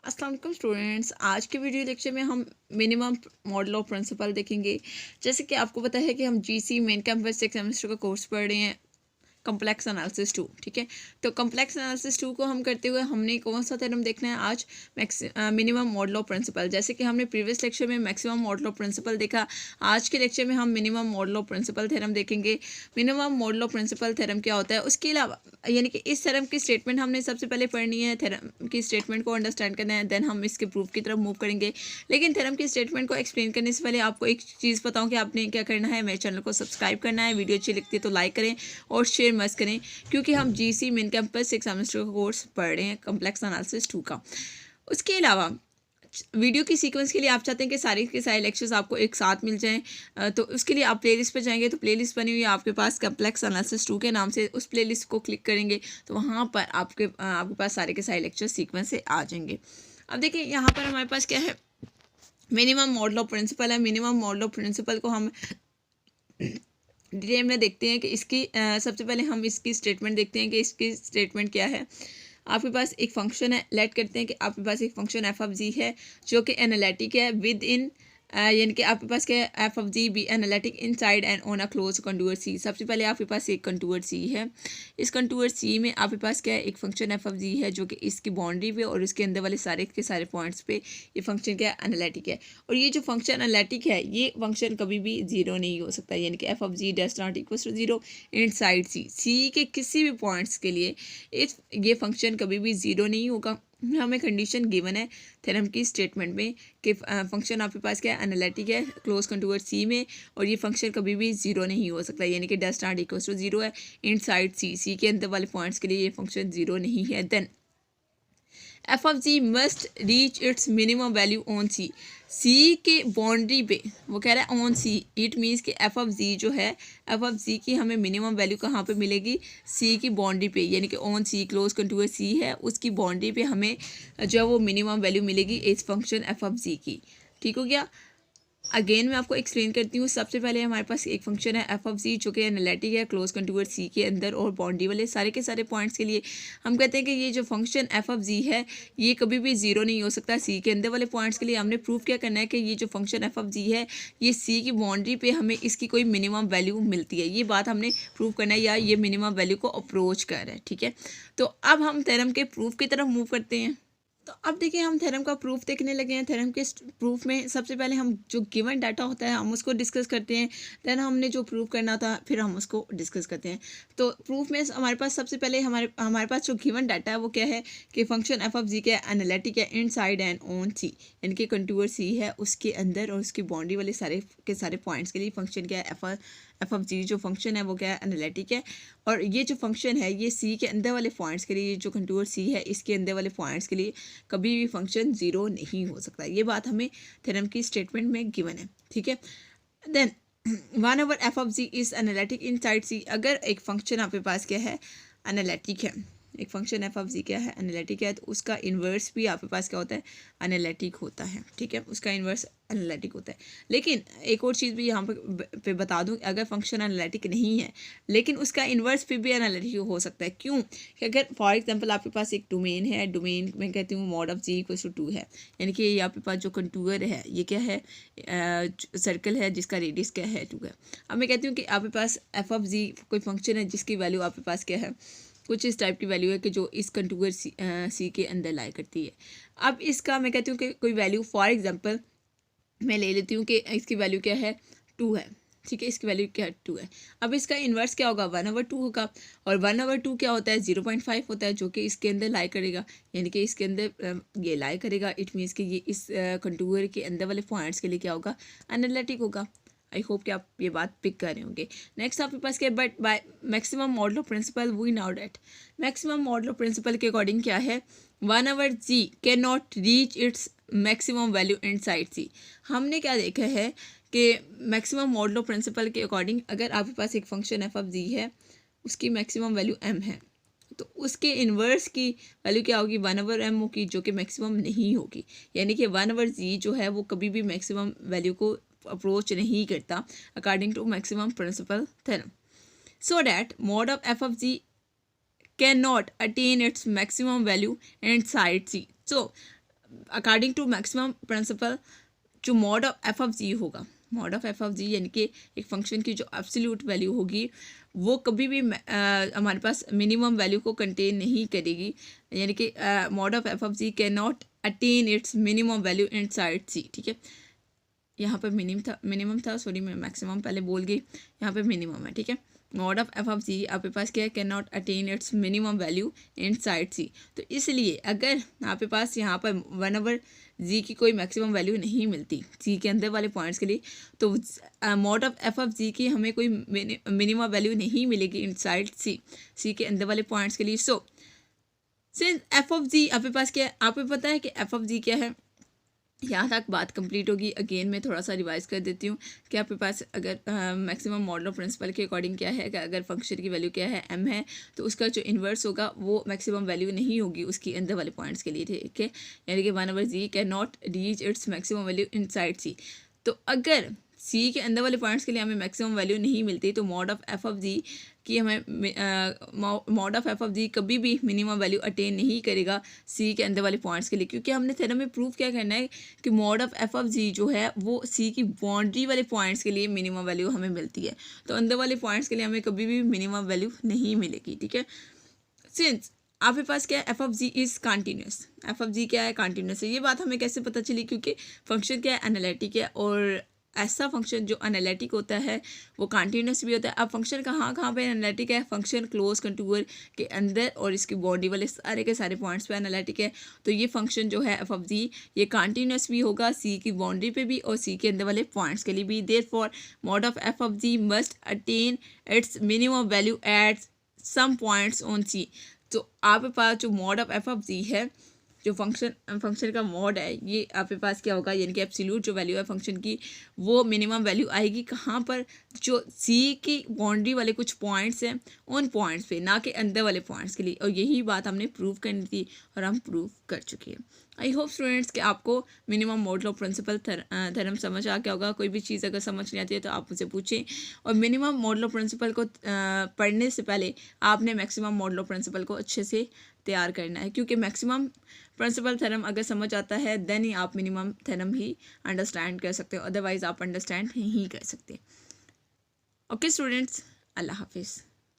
अस्सलाम वालेकुम स्टूडेंट्स। आज के वीडियो लेक्चर में हम मिनिमम मॉडल ऑफ प्रिंसिपल देखेंगे। जैसे कि आपको पता है कि हम GC main campus six semester का कोर्स पढ़ रहे हैं, कम्प्लेक्स एनालिसिस 2। ठीक है, तो कम्प्लेक्स एनालिसिस 2 को हम करते हुए हमने कौन सा थ्योरम देखना है आज? Minimum model of principle. जैसे कि हमने प्रीवियस लेक्चर में मैक्सिमम मॉडल ऑफ प्रिंसिपल देखा, आज के लेक्चर में हम minimum model of principle theorem देखेंगे। Minimum model of principle theorem क्या होता है, उसके अलावा यानी कि इस थ्योरम की स्टेटमेंट हमने सबसे पहले पढ़नी है, थ्योरम की स्टेटमेंट को अंडरस्टैंड करना है, देन हम इसके प्रूफ की तरफ मूव करेंगे। लेकिन थ्योरम की स्टेटमेंट को एक्सप्लेन करने से पहले आपको एक चीज़ बताऊँ कि आपने क्या करना है। मेरे चैनल को सब्सक्राइब करना है, वीडियो अच्छी लगती है तो लाइक करें और शेयर मस्त करें, क्योंकि हम GC main campus six semester का कोर्स पढ़ रहे हैं, कम्प्लेक्स एनालिसिस 2 का। उसके अलावा वीडियो की सीक्वेंस के लिए आप चाहते हैं कि सारे के सारे लेक्चर्स आपको एक साथ मिल जाएं, तो उसके लिए आप प्लेलिस्ट पर जाएंगे तो प्लेलिस्ट बनी हुई है आपके पास कम्प्लेक्स एनालिसिस 2 के नाम से। उस प्लेलिस्ट को क्लिक करेंगे तो वहाँ पर आपके पास सारे के सारे लेक्चर सीक्वेंस से आ जाएंगे। अब देखिए यहाँ पर हमारे पास क्या है, मिनिमम मॉडल ऑफ प्रिंसिपल है। मिनिमम मॉडल ऑफ प्रिंसिपल को हम डिटेल में देखते हैं कि इसकी सबसे पहले हम इसकी स्टेटमेंट देखते हैं कि इसकी स्टेटमेंट क्या है। आपके पास एक फंक्शन है, लेट करते हैं कि आपके पास एक फंक्शन एफ ऑफ जी है जो कि एनालिटिक है विद इन यानी कि आपके पास क्या है, F of G be analytic inside and on a close contour C. सबसे पहले आपके पास एक कंटूर सी है, इस कंटूर सी में आपके पास क्या है, एक फंक्शन एफ ऑफ जी है जो कि इसकी बाउंड्री पे और उसके अंदर वाले सारे के सारे पॉइंट्स पे ये फंक्शन क्या है, एनालिटिक है। और ये जो फंक्शन एनालिटिक है ये फंक्शन कभी भी जीरो नहीं हो सकता, यानी कि F of G does not equal to zero inside C. C के किसी भी पॉइंट्स के लिए ये फंक्शन कभी भी जीरो नहीं होगा। हमें कंडीशन गिवन है थ्योरम की स्टेटमेंट में कि फंक्शन आपके पास क्या है, एनालिटिक है क्लोज कंटूर सी में, और ये फंक्शन कभी भी जीरो नहीं हो सकता, यानी कि does not equal to zero है इन साइड सी। सी के अंदर वाले पॉइंट्स के लिए ये फंक्शन जीरो नहीं है। Then F of G must reach its minimum value on C. C के बाउंड्री पे वो कह रहा है ऑन सी, इट मीन्स कि एफ ऑफ जी जो है, एफ ऑफ जी की हमें मिनिमम वैल्यू कहाँ पे मिलेगी, सी की बाउंड्री पे, यानी कि ऑन सी क्लोज कंटूर सी है उसकी बाउंड्री पे हमें जो है वो मिनिमम वैल्यू मिलेगी इस फंक्शन एफ ऑफ जी की। ठीक हो गया। अगेन मैं आपको एक्सप्लेन करती हूँ। सबसे पहले हमारे पास एक फंक्शन है एफ ऑफ जी जो कि एनालिटिक है क्लोज कंटूर सी के अंदर और बाउंड्री वाले सारे के सारे पॉइंट्स के लिए। हम कहते हैं कि ये जो फंक्शन एफ ऑफ जी है ये कभी भी जीरो नहीं हो सकता सी के अंदर वाले पॉइंट्स के लिए। हमने प्रूफ क्या करना है कि ये जो फंक्शन एफ ऑफ जी है ये सी की बाउंड्री पे हमें इसकी कोई मिनिमम वैल्यू मिलती है, ये बात हमने प्रूव करना है, या ये मिनिमम वैल्यू को अप्रोच कर रहा है। ठीक है, तो अब हम थ्योरम के प्रूफ की तरफ मूव करते हैं। तो अब देखिए हम थ्योरम का प्रूफ देखने लगे हैं। थ्योरम के प्रूफ में सबसे पहले हम जो गिवन डाटा होता है हम उसको डिस्कस करते हैं, देन हमने जो प्रूफ करना था फिर हम उसको डिस्कस करते हैं। तो प्रूफ में हमारे पास सबसे पहले हमारे पास जो गिवन डाटा है वो क्या है कि फंक्शन एफ ऑफ जी का एनालिटिक है इन साइड एंड ऑन सी, यानी कि कंटूर सी है उसके अंदर और उसकी बाउंड्री वाले सारे के सारे पॉइंट्स के लिए फंक्शन क्या है, एफ ऑफ जी जो फंक्शन है वो क्या है, एनालिटिक है। और ये जो फंक्शन है ये सी के अंदर वाले पॉइंट्स के लिए, जो कंटूर सी है इसके अंदर वाले पॉइंट्स के लिए कभी भी फंक्शन जीरो नहीं हो सकता, ये बात हमें थ्योरम की स्टेटमेंट में गिवन है। ठीक है, then one over F of G is analytic inside C. अगर एक फंक्शन आपके पास क्या है, एनालिटिक है, एक फंक्शन एफ ऑफ जी क्या है, एनालिटिक है, तो उसका इन्वर्स भी आपके पास क्या होता है, एनालिटिक होता है। ठीक है, उसका इन्वर्स एनालिटिक होता है। लेकिन एक और चीज़ भी यहाँ पे बता दूँ, अगर फंक्शन एनालिटिक नहीं है लेकिन उसका इन्वर्स फिर भी एनालिटिक हो सकता है। क्यों कि अगर फॉर एग्जांपल आपके पास एक डोमेन है, डोमेन में कहती हूँ mod of g equals to 2 है, यानी कि ये आपके पास जो कंटूर है ये क्या है, सर्कल है जिसका रेडियस क्या है 2 है। अब मैं कहती हूँ कि आपके पास एफ ऑफ जी कोई फंक्शन है जिसकी वैल्यू आपके पास क्या है, कुछ इस टाइप की वैल्यू है कि जो इस कंटूर सी के अंदर लाई करती है। अब इसका मैं कहती हूँ कि कोई वैल्यू फॉर एग्जांपल मैं ले लेती हूँ कि इसकी वैल्यू क्या है, 2 है। ठीक है, इसकी वैल्यू क्या है, 2 है। अब इसका इन्वर्स क्या होगा, 1/2 होगा, और 1/2 क्या होता है, 0.5 होता है, जो कि इसके अंदर लाई करेगा, यानी कि इसके अंदर ये लाई करेगा। इट मीन्स कि ये इस कंटूर के अंदर वाले पॉइंट्स के लिए क्या होगा, एनालिटिक होगा। आई होप कि आप ये बात पिक कर रहे होंगे। नेक्स्ट आपके पास क्या, but by maximum model of principle we now that. Maximum model of principle के अकॉर्डिंग क्या है, 1/g can not reach its maximum value inside C. हमने क्या देखा है कि मैक्सिमम मॉडल ऑफ प्रिंसिपल के अकॉर्डिंग अगर आपके पास एक फंक्शन एफ ऑफ जी है उसकी मैक्सिमम वैल्यू m है, तो उसके इन्वर्स की वैल्यू क्या होगी, 1/m होगी, जो कि मैक्सिमम नहीं होगी। यानी कि 1/g जो है वो कभी भी मैक्सिमम वैल्यू को अप्रोच नहीं करता according to maximum principle theorem. So that mod of F of g can not attain its maximum value and side C. So according to maximum principle जो mod of F of g होगा, mod of F of g यानी कि एक function की जो absolute value होगी वो कभी भी हमारे पास मिनिमम वैल्यू को कंटेन नहीं करेगी, यानी कि mod of F of g can not attain its minimum value inside C. ठीक है, यहाँ पर मिनिमम था सॉरी मैं मैक्सिमम पहले बोल गई, यहाँ पे मिनिमम है। ठीक है, mod of F of g आपके पास क्या है, can not attain its minimum value inside C. तो इसलिए अगर आपके पास यहाँ पर वन ओवर जी की कोई मैक्सिमम वैल्यू नहीं मिलती सी के अंदर वाले पॉइंट्स के लिए, तो मॉड ऑफ एफ ऑफ जी की हमें कोई मिनिमम वैल्यू नहीं मिलेगी इनसाइड सी के अंदर वाले पॉइंट्स के लिए। So since F of g आपके पास क्या है, आपको पता है कि एफ ऑफ जी क्या है, यहाँ तक बात कंप्लीट होगी। अगेन मैं थोड़ा सा रिवाइज कर देती हूँ कि आपके पास अगर मैक्सिमम मॉडल प्रिंसिपल के अकॉर्डिंग क्या है कि अगर फंक्शन की वैल्यू क्या है m है, तो उसका जो इन्वर्स होगा वो मैक्सिमम वैल्यू नहीं होगी उसकी अंदर वाले पॉइंट्स के लिए। ठीक है, यानी कि one over g can not reach its maximum value inside C. तो अगर सी के अंदर वाले पॉइंट्स के लिए हमें मैक्सिमम वैल्यू नहीं मिलती तो मॉड ऑफ एफ ऑफ जी कि हमें मॉड ऑफ एफ ऑफ जी कभी भी मिनिमम वैल्यू अटेन नहीं करेगा सी के अंदर वाले पॉइंट्स के लिए, क्योंकि हमने थ्योरम में प्रूव क्या करना है कि mod of F of G जो है वो सी की बाउंड्री वाले पॉइंट्स के लिए मिनिमम वैल्यू हमें मिलती है, तो अंदर वाले पॉइंट्स के लिए हमें कभी भी मिनिमम वैल्यू नहीं मिलेगी। ठीक है, सिंस आपके पास क्या है, F of G is continuous, F of G क्या है, कॉन्टीन्यूस है। ये बात हमें कैसे पता चली, क्योंकि फंक्शन क्या है, एनालिटिक है, और ऐसा फंक्शन जो एनालिटिक होता है वो कॉन्टीन्यूस भी होता है। अब फंक्शन कहाँ पे एनालिटिक है, फंक्शन क्लोज कंटूर के अंदर और इसकी बॉडी वाले सारे के सारे पॉइंट्स पे एनालिटिक है। तो ये फंक्शन जो है एफ ऑफ जी ये कॉन्टीन्यूस भी होगा सी की बाउंड्री पे भी और सी के अंदर वाले पॉइंट्स के लिए भी। Therefore mod of F of G must attain its minimum value at some points on C. तो आपके पास जो mod of F of G है, जो फंक्शन का मॉड है, ये आपके पास क्या होगा, यानी कि एब्सोल्यूट जो वैल्यू है फंक्शन की वो मिनिमम वैल्यू आएगी कहाँ पर, जो सी की बाउंड्री वाले कुछ पॉइंट्स हैं उन पॉइंट्स पे, ना कि अंदर वाले पॉइंट्स के लिए। और यही बात हमने प्रूव करनी थी और हम प्रूव कर चुके हैं। आई होप स्टूडेंट्स कि आपको minimum model of principle theorem समझ आ गया होगा। कोई भी चीज़ अगर समझ नहीं आती है तो आप मुझसे पूछें। और मिनिमम मॉडल ऑफ प्रिंसिपल को पढ़ने से पहले आपने मैक्सिमम मॉडल ऑफ प्रिंसिपल को अच्छे से तैयार करना है, क्योंकि मैक्सिमम प्रिंसिपल थ्योरम अगर समझ आता है देन ही आप मिनिमम थ्योरम ही अंडरस्टैंड कर सकते हो, अदरवाइज आप अंडरस्टैंड नहीं कर सकते। ओके स्टूडेंट्स, अल्लाह हाफिज़।